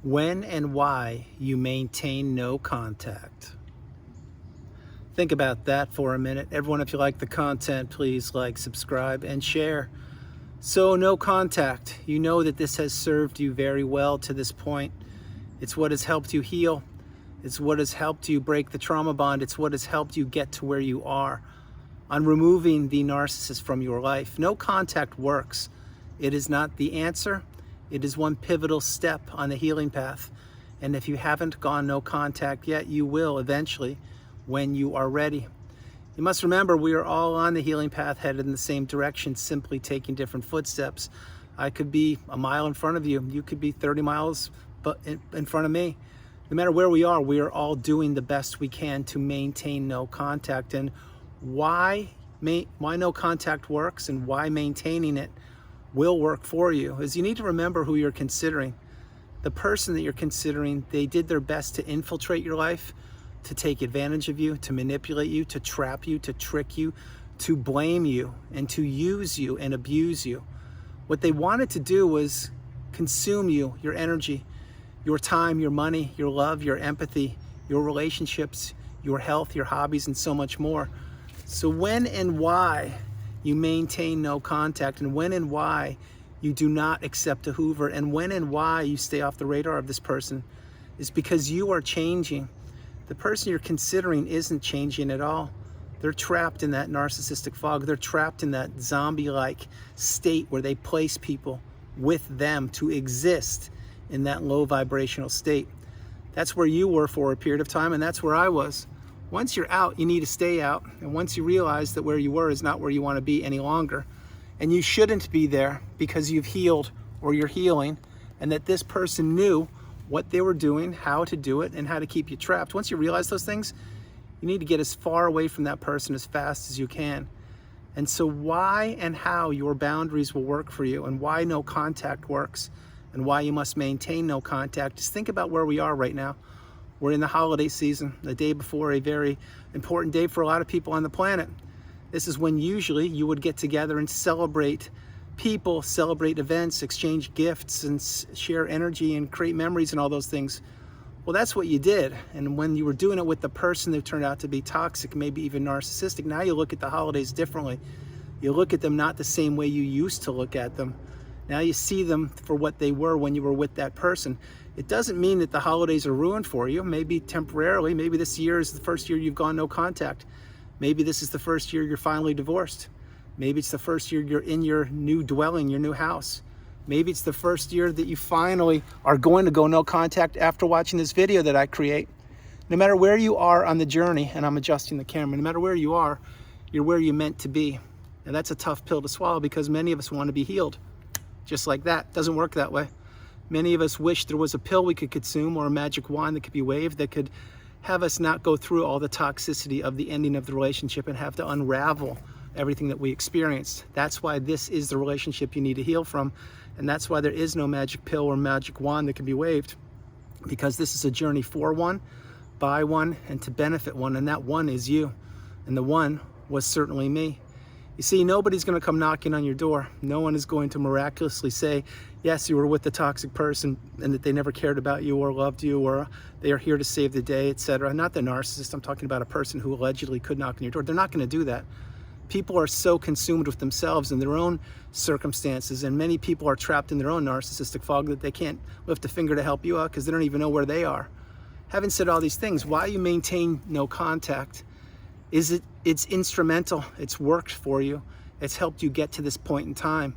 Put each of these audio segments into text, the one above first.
When and why you maintain no contact. Think about that for a minute. Everyone, if you like the content, please like, subscribe, and share. So no contact. You know that this has served you very well to this point. It's what has helped you heal. It's what has helped you break the trauma bond. It's what has helped you get to where you are on removing the narcissist from your life. No contact works. It is not the answer. It is one pivotal step on the healing path. And if you haven't gone no contact yet, you will eventually when you are ready. You must remember, we are all on the healing path, headed in the same direction, simply taking different footsteps. I could be a mile in front of you. You could be 30 miles in front of me. No matter where we are all doing the best we can to maintain no contact. And why no contact works and why maintaining it will work for you is you need to remember who you're considering. The person that you're considering, they did their best to infiltrate your life, to take advantage of you, to manipulate you, to trap you, to trick you, to blame you, and to use you and abuse you. What they wanted to do was consume you, your energy, your time, your money, your love, your empathy, your relationships, your health, your hobbies, and so much more. So when and why you maintain no contact, and when and why you do not accept a Hoover, and when and why you stay off the radar of this person, is because you are changing. The person you're considering isn't changing at all. They're trapped in that narcissistic fog. They're trapped in that zombie-like state where they place people with them to exist in that low vibrational state. That's where you were for a period of time, and that's where I was. Once you're out, you need to stay out. And once you realize that where you were is not where you want to be any longer, and you shouldn't be there because you've healed or you're healing, and that this person knew what they were doing, how to do it, and how to keep you trapped. Once you realize those things, you need to get as far away from that person as fast as you can. And so why and how your boundaries will work for you, and why no contact works, and why you must maintain no contact, just think about where we are right now. We're in the holiday season, the day before a very important day for a lot of people on the planet. This is when usually you would get together and celebrate people, celebrate events, exchange gifts, and share energy and create memories and all those things. Well, that's what you did. And when you were doing it with the person that turned out to be toxic, maybe even narcissistic, now you look at the holidays differently. You look at them not the same way you used to look at them. Now you see them for what they were when you were with that person. It doesn't mean that the holidays are ruined for you. Maybe temporarily, maybe this year is the first year you've gone no contact. Maybe this is the first year you're finally divorced. Maybe it's the first year you're in your new dwelling, your new house. Maybe it's the first year that you finally are going to go no contact after watching this video that I create. No matter where you are on the journey, and I'm adjusting the camera, no matter where you are, you're where you're meant to be. And that's a tough pill to swallow because many of us want to be healed. Just like that. Doesn't work that way. Many of us wish there was a pill we could consume or a magic wand that could be waved that could have us not go through all the toxicity of the ending of the relationship and have to unravel everything that we experienced. That's why this is the relationship you need to heal from. And that's why there is no magic pill or magic wand that can be waved. Because this is a journey for one, by one, and to benefit one. And that one is you. And the one was certainly me. You see, nobody's going to come knocking on your door. No one is going to miraculously say, yes, you were with the toxic person and that they never cared about you or loved you or they are here to save the day, etc. Not the narcissist. I'm talking about a person who allegedly could knock on your door. They're not going to do that. People are so consumed with themselves and their own circumstances, and many people are trapped in their own narcissistic fog that they can't lift a finger to help you out because they don't even know where they are. Having said all these things, why you maintain no contact is it's instrumental. It's worked for you. It's helped you get to this point in time.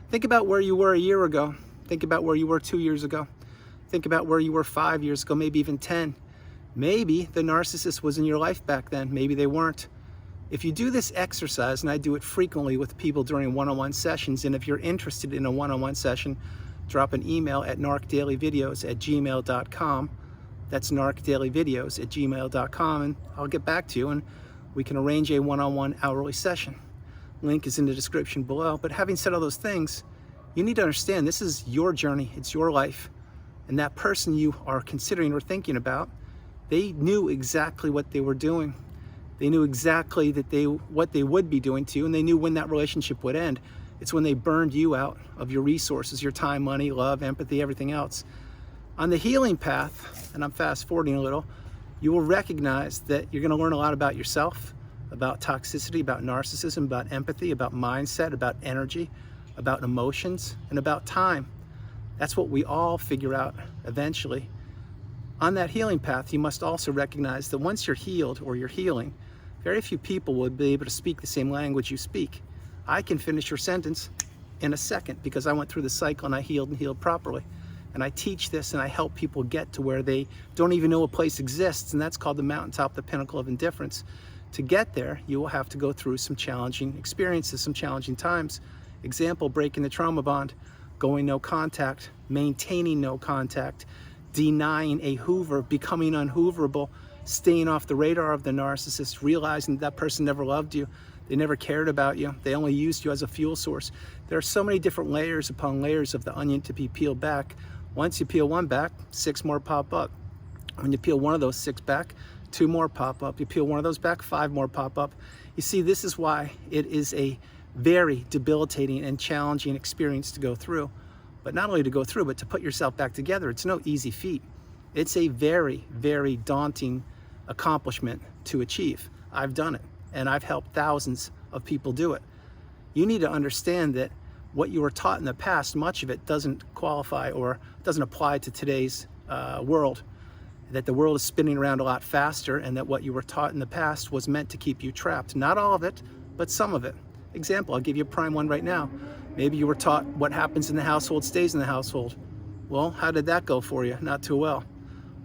Think about where you were a year ago. Think about where you were 2 years ago. Think about where you were 5 years ago, maybe even 10. Maybe the narcissist was in your life back then. Maybe they weren't. If you do this exercise, and I do it frequently with people during one-on-one sessions, and if you're interested in a one-on-one session, drop an email at narcdailyvideos@gmail.com. That's narcdailyvideos@gmail.com, and I'll get back to you, and we can arrange a one-on-one hourly session. Link is in the description below. But having said all those things, you need to understand this is your journey. It's your life. And that person you are considering or thinking about, they knew exactly what they were doing. They knew exactly that what they would be doing to you, and they knew when that relationship would end. It's when they burned you out of your resources, your time, money, love, empathy, everything else. On the healing path, and I'm fast forwarding a little, you will recognize that you're going to learn a lot about yourself, about toxicity, about narcissism, about empathy, about mindset, about energy, about emotions, and about time. That's what we all figure out eventually. On that healing path, you must also recognize that once you're healed or you're healing, very few people will be able to speak the same language you speak. I can finish your sentence in a second because I went through the cycle and I healed and healed properly. And I teach this and I help people get to where they don't even know a place exists, and that's called the mountaintop, the pinnacle of indifference. To get there, you will have to go through some challenging experiences, some challenging times. Example, breaking the trauma bond, going no contact, maintaining no contact, denying a hoover, becoming unhooverable, staying off the radar of the narcissist, realizing that person never loved you, they never cared about you, they only used you as a fuel source. There are so many different layers upon layers of the onion to be peeled back. Once you peel one back, 6 more pop up. When you peel one of those 6 back, 2 more pop up. You peel one of those back, 5 more pop up. You see, this is why it is a very debilitating and challenging experience to go through. But not only to go through, but to put yourself back together. It's no easy feat. It's a very, very daunting accomplishment to achieve. I've done it, and I've helped thousands of people do it. You need to understand that what you were taught in the past, much of it doesn't qualify or doesn't apply to today's world. That the world is spinning around a lot faster, and that what you were taught in the past was meant to keep you trapped. Not all of it, but some of it. Example, I'll give you a prime one right now. Maybe you were taught what happens in the household stays in the household. Well, how did that go for you? Not too well.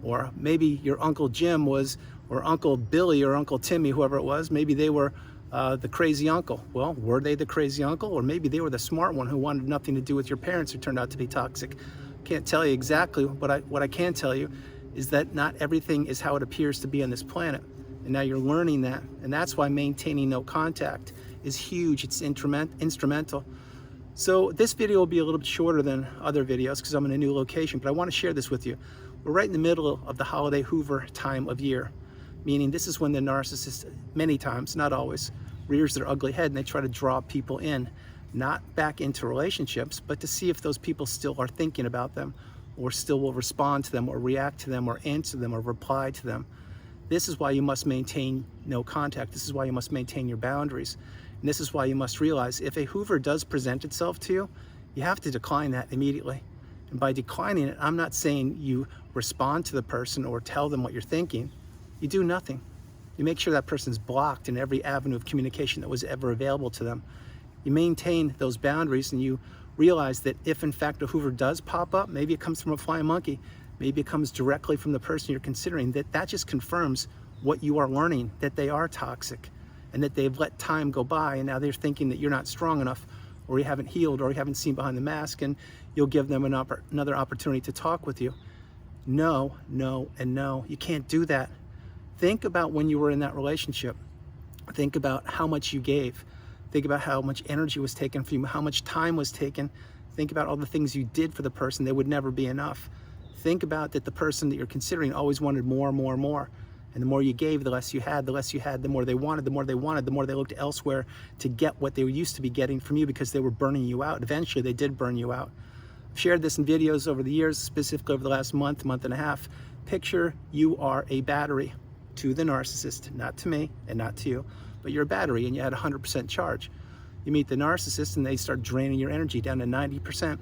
Or maybe your Uncle Jim was, or Uncle Billy or Uncle Timmy, whoever it was, maybe they were the crazy uncle. Well, were they the crazy uncle? Or maybe they were the smart one who wanted nothing to do with your parents who turned out to be toxic. Can't tell you exactly, but what I can tell you is that not everything is how it appears to be on this planet. And now you're learning that. And that's why maintaining no contact is huge. It's instrumental. So this video will be a little bit shorter than other videos because I'm in a new location, but I want to share this with you. We're right in the middle of the holiday hoover time of year, meaning this is when the narcissist, many times, not always, rears their ugly head and they try to draw people in, not back into relationships, but to see if those people still are thinking about them or still will respond to them or react to them or answer them or reply to them. This is why you must maintain no contact. This is why you must maintain your boundaries. And this is why you must realize if a hoover does present itself to you, you have to decline that immediately. And by declining it, I'm not saying you respond to the person or tell them what you're thinking. You do nothing. You make sure that person's blocked in every avenue of communication that was ever available to them. You maintain those boundaries and you realize that if in fact a hoover does pop up, maybe it comes from a flying monkey, maybe it comes directly from the person you're considering, that just confirms what you are learning, that they are toxic and that they've let time go by and now they're thinking that you're not strong enough or you haven't healed or you haven't seen behind the mask, and you'll give them another opportunity to talk with you. No, no, and no. You can't do that. Think about when you were in that relationship. Think about how much you gave. Think about how much energy was taken from you, how much time was taken. Think about all the things you did for the person. They would never be enough. Think about that the person that you're considering always wanted more, more, more. And the more you gave, the less you had, the more they wanted, the more they wanted, the more they looked elsewhere to get what they used to be getting from you because they were burning you out. Eventually, they did burn you out. I've shared this in videos over the years, specifically over the last month and a half. Picture you are a battery to the narcissist, not to me and not to you, but you're a battery and you had 100% charge. You meet the narcissist and they start draining your energy down to 90%,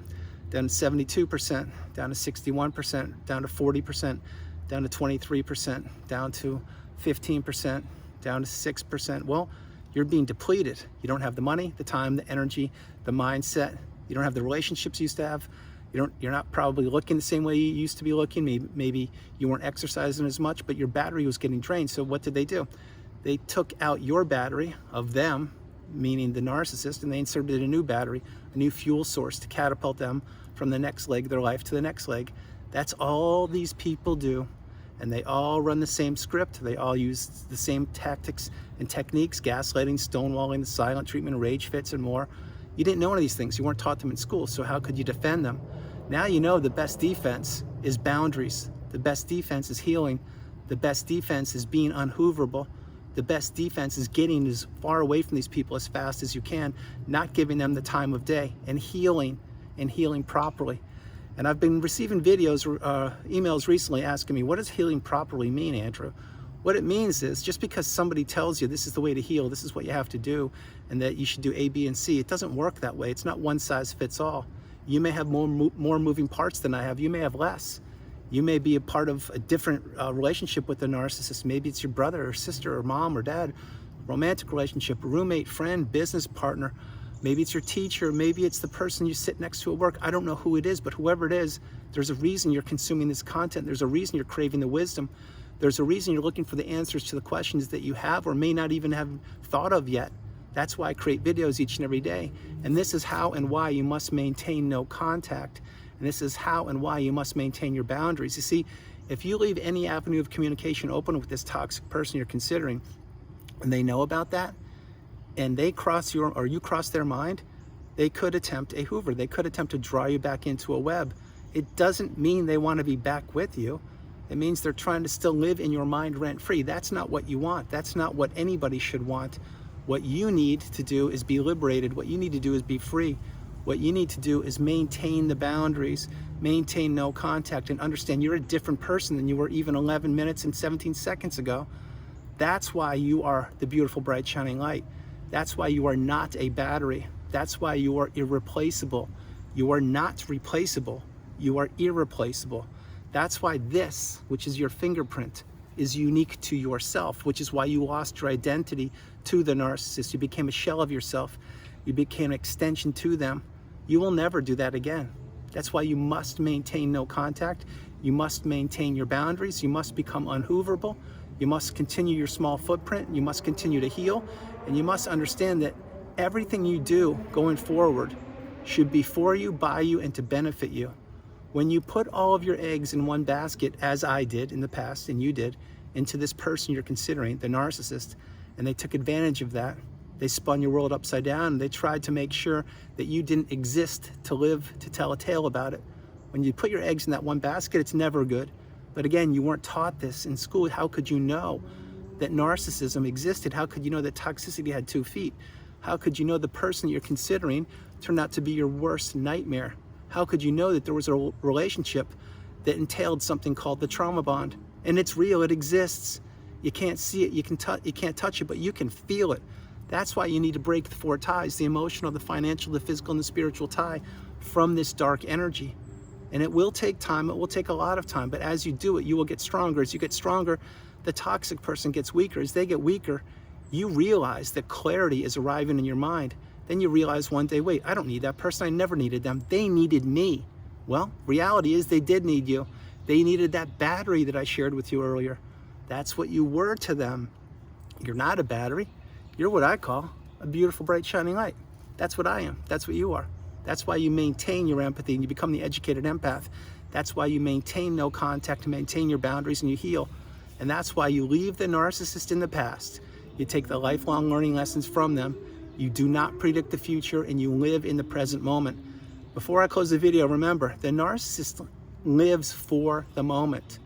down to 72%, down to 61%, down to 40%, down to 23%, down to 15%, down to 6%. Well, you're being depleted. You don't have the money, the time, the energy, the mindset. You don't have the relationships you used to have. You're not probably looking the same way you used to be looking. Maybe you weren't exercising as much, but your battery was getting drained. So what did they do? They took out your battery of them, meaning the narcissist, and they inserted a new battery, a new fuel source to catapult them from the next leg of their life to the next leg. That's all these people do. And they all run the same script. They all use the same tactics and techniques, gaslighting, stonewalling, the silent treatment, rage fits, and more. You didn't know any of these things. You weren't taught them in school, so how could you defend them? Now you know the best defense is boundaries. The best defense is healing. The best defense is being unhooverable. The best defense is getting as far away from these people as fast as you can, not giving them the time of day, and healing properly. And I've been receiving emails recently asking me, what does healing properly mean, Andrew? What it means is, just because somebody tells you this is the way to heal, this is what you have to do, and that you should do A, B, and C, it doesn't work that way. It's not one size fits all. You may have more moving parts than I have. You may have less. You may be a part of a different relationship with the narcissist. Maybe it's your brother or sister or mom or dad, romantic relationship, roommate, friend, business partner. Maybe it's your teacher. Maybe it's the person you sit next to at work. I don't know who it is, but whoever it is, there's a reason you're consuming this content. There's a reason you're craving the wisdom. There's a reason you're looking for the answers to the questions that you have or may not even have thought of yet. That's why I create videos each and every day. And this is how and why you must maintain no contact. And this is how and why you must maintain your boundaries. You see, if you leave any avenue of communication open with this toxic person you're considering, and they know about that, and they cross you cross their mind, they could attempt a hoover. They could attempt to draw you back into a web. It doesn't mean they want to be back with you. It means they're trying to still live in your mind rent-free. That's not what you want. That's not what anybody should want. What you need to do is be liberated. What you need to do is be free. What you need to do is maintain the boundaries, maintain no contact, and understand you're a different person than you were even 11 minutes and 17 seconds ago. That's why you are the beautiful, bright, shining light. That's why you are not a battery. That's why you are irreplaceable. You are not replaceable. You are irreplaceable. That's why this, which is your fingerprint, is unique to yourself, which is why you lost your identity to the narcissist. You became a shell of yourself. You became an extension to them. You will never do that again. That's why you must maintain no contact. You must maintain your boundaries. You must become unhooverable. You must continue your small footprint. You must continue to heal. And you must understand that everything you do going forward should be for you, by you, and to benefit you. When you put all of your eggs in one basket, as I did in the past, and you did, into this person you're considering, the narcissist, and they took advantage of that, they spun your world upside down, and they tried to make sure that you didn't exist to live to tell a tale about it. When you put your eggs in that one basket, it's never good. But again, you weren't taught this in school. How could you know that narcissism existed? How could you know that toxicity had 2 feet? How could you know the person you're considering turned out to be your worst nightmare? How could you know that there was a relationship that entailed something called the trauma bond? And it's real, it exists. You can't see it, you can't touch it, but you can feel it. That's why you need to break the 4 ties, the emotional, the financial, the physical, and the spiritual tie from this dark energy. And it will take time, it will take a lot of time, but as you do it, you will get stronger. As you get stronger, the toxic person gets weaker. As they get weaker, you realize that clarity is arriving in your mind. Then you realize one day, wait, I don't need that person. I never needed them. They needed me. Well, reality is they did need you. They needed that battery that I shared with you earlier. That's what you were to them. You're not a battery. You're what I call a beautiful, bright, shining light. That's what I am. That's what you are. That's why you maintain your empathy and you become the educated empath. That's why you maintain no contact and maintain your boundaries and you heal. And that's why you leave the narcissist in the past. You take the lifelong learning lessons from them. You do not predict the future and you live in the present moment. Before I close the video, remember, the narcissist lives for the moment.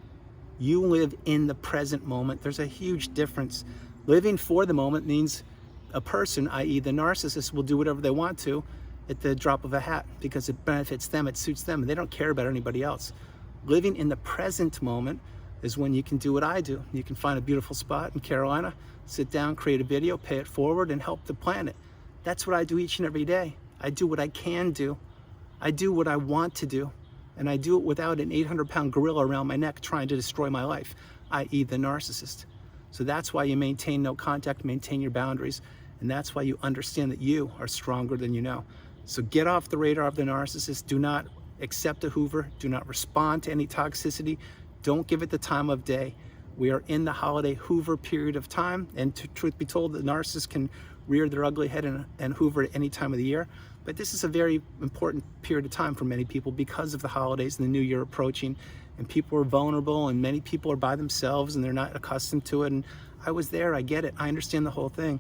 You live in the present moment. There's a huge difference. Living for the moment means a person, i.e. the narcissist, will do whatever they want to at the drop of a hat because it benefits them, it suits them, and they don't care about anybody else. Living in the present moment is when you can do what I do. You can find a beautiful spot in Carolina, sit down, create a video, pay it forward, and help the planet. That's what I do each and every day. I do what I can do. I do what I want to do. And I do it without an 800-pound gorilla around my neck trying to destroy my life, i.e. the narcissist. So that's why you maintain no contact, maintain your boundaries, and that's why you understand that you are stronger than you know. So get off the radar of the narcissist. Do not accept a hoover. Do not respond to any toxicity. Don't give it the time of day. We are in the holiday hoover period of time, and truth be told, the narcissist can rear their ugly head and hoover at any time of the year. But this is a very important period of time for many people because of the holidays and the new year approaching, and people are vulnerable and many people are by themselves and they're not accustomed to it. And I was there, I get it, I understand the whole thing.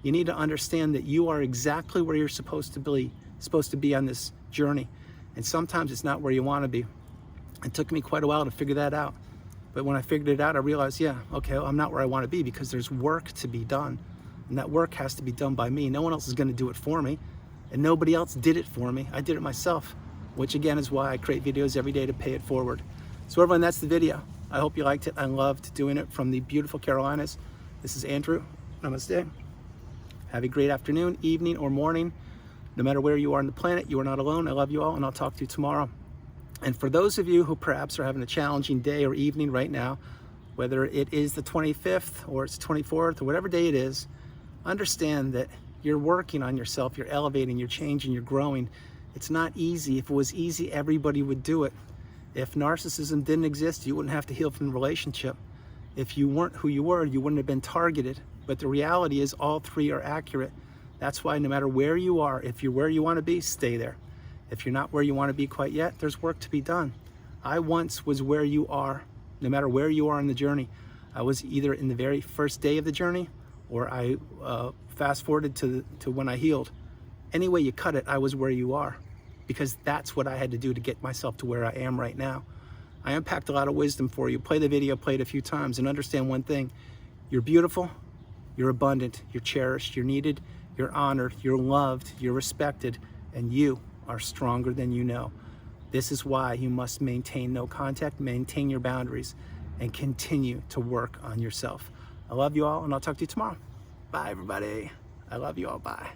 You need to understand that you are exactly where you're supposed to be on this journey. And sometimes it's not where you want to be. It took me quite a while to figure that out. But when I figured it out, I realized, yeah, okay, well, I'm not where I want to be because there's work to be done. And that work has to be done by me. No one else is going to do it for me. And nobody else did it for me. I did it myself. which again is why I create videos every day to pay it forward. So everyone, that's the video. I hope you liked it. I loved doing it from the beautiful Carolinas. This is Andrew. Namaste. Have a great afternoon, evening, or morning. No matter where you are on the planet, you are not alone. I love you all, and I'll talk to you tomorrow. And for those of you who perhaps are having a challenging day or evening right now, whether it is the 25th or it's the 24th or whatever day it is, understand that you're working on yourself, you're elevating, you're changing, you're growing. It's not easy. If it was easy, everybody would do it. If narcissism didn't exist, you wouldn't have to heal from the relationship. If you weren't who you were, you wouldn't have been targeted. But the reality is all three are accurate. That's why no matter where you are, if you're where you want to be, stay there. If you're not where you want to be quite yet, there's work to be done. I once was where you are, no matter where you are in the journey. I was either in the very first day of the journey, or I fast forwarded to when I healed. Any way you cut it, I was where you are, because that's what I had to do to get myself to where I am right now. I unpacked a lot of wisdom for you. Play the video, play it a few times, and understand one thing. You're beautiful, you're abundant, you're cherished, you're needed, you're honored, you're loved, you're respected, and you are stronger than you know. This is why you must maintain no contact, maintain your boundaries, and continue to work on yourself. I love you all, and I'll talk to you tomorrow. Bye, everybody. I love you all. Bye.